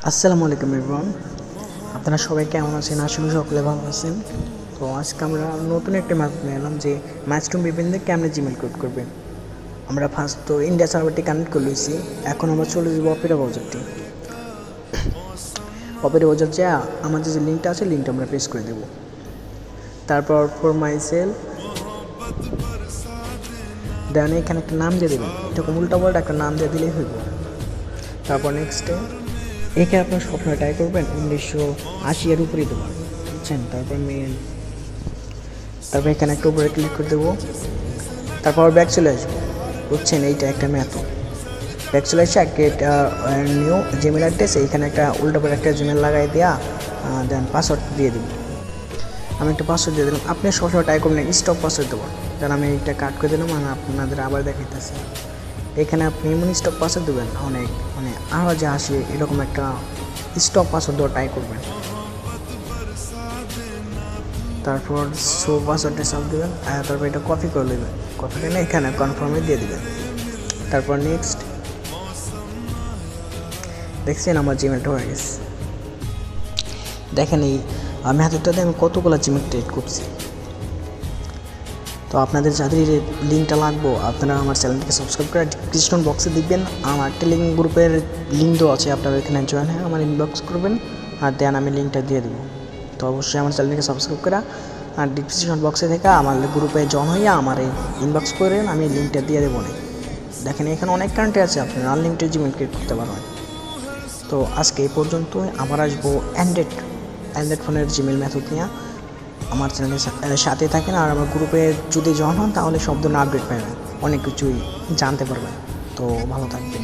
আসসালামু আলাইকুম এভরিওয়ান, আপনারা সবাই কেমন আছেন? আসলে সকলে ভালো আছেন। তো আজকে আমরা নতুন একটা ম্যাথড নিয়ে এলাম যে ম্যাচরুম বিপিএন কেমনে জিমেল কোড করবেন। আমরা ফার্স্ট তো ইন্ডিয়া সার্ভারটি কানেক্ট করে লইছি। এখন আমরা চলে যাবো অপেরা ব্রাউজারটি। অপেরা ব্রাউজার যা আমাদের যে লিঙ্কটা আছে লিঙ্কটা আমরা পেস্ট করে দেবো। তারপর ফর মাই সেল দেন এখানে একটা নাম দিয়ে দেবেন, এরকম উল্টা পাল্টা একটা নাম দিয়ে দিলেই হইব। তারপর নেক্সটে এখানে আপনার সবসময় ট্রাই করবেন 1980 এর উপরেই দেবেন, বুঝছেন। তারপর মেল, তারপর এখানে একটা উপরে ক্লিক করে দেবো। তারপর ব্যাক চলে আসবো, বুঝছেন। এইটা একটা মেথড। ব্যাক চলে আসছে গেট নিউ জিমেল অ্যাড্রেস, এইখানে একটা উল্টো করে একটা জিমেল লাগাই দেওয়া, দেন পাসওয়ার্ড দিয়ে দেবো। আমি একটা পাসওয়ার্ড দিয়ে দিলাম। আপনি সবসময় ট্রাই করবেন স্টপ পাসওয়ার্ড দেবো। দেন আমি এইটা কাট করে দিলাম, আমি আপনাদের আবার দেখাইতেছি। এখানে আপনি এমন স্টপ পাসওয়ার্ড দেবেন, অনেক আরও যে আসে এরকম একটা স্টপ পাসওয়ার্ড দেওয়া ট্রাই করবেন। তারপর শো পাসওয়ার্ডটা সব দেবেন, তারপর এটা কপি করে নেবেন। কপি করে এখানে কনফার্মে দিয়ে দেবেন। তারপর নেক্সট দেখছেন আমার জিমেলটা হয়ে গেছে। দেখেন এই মেথডটাতে আমি কতগুলো জিমেল ক্রিয়েট করছি। তো আপনাদের যাদের লিঙ্কটা লাগবো আপনারা আমার চ্যানেলটিকে সাবস্ক্রাইব করে ডিসক্রিপশন বক্সে দেখবেন, আমার টেলিং গ্রুপের লিঙ্ক দেওয়া আছে, আপনারা এখানে জয়েন হয়ে আমার ইনবক্স করবেন আর দেন আমি লিঙ্কটা দিয়ে দেবো। তো অবশ্যই আমার চ্যানেলটিকে সাবস্ক্রাইব করা আর ডিসক্রিপশন বক্সে থেকে আমার গ্রুপে জয়েন হয়ে আমার এই ইনবক্স করেন, আমি লিঙ্কটা দিয়ে দেবো না। দেখেন এখানে অনেক কান্ট্রি আছে, আপনারা আনলিমিটেড জিমেল ক্রিয়েট করতে পারবেন। তো আজকে এই পর্যন্ত, আবার আসবো অ্যান্ড্রয়েড ফোনের জিমেল মেথড নিয়ে। আমার চ্যানেলের সাথে থাকেন আর আমার গ্রুপে যদি জয়েন হন তাহলে সব ধরনের আপডেট পাবেন, অনেক কিছুই জানতে পারবেন। তো ভালো থাকবেন।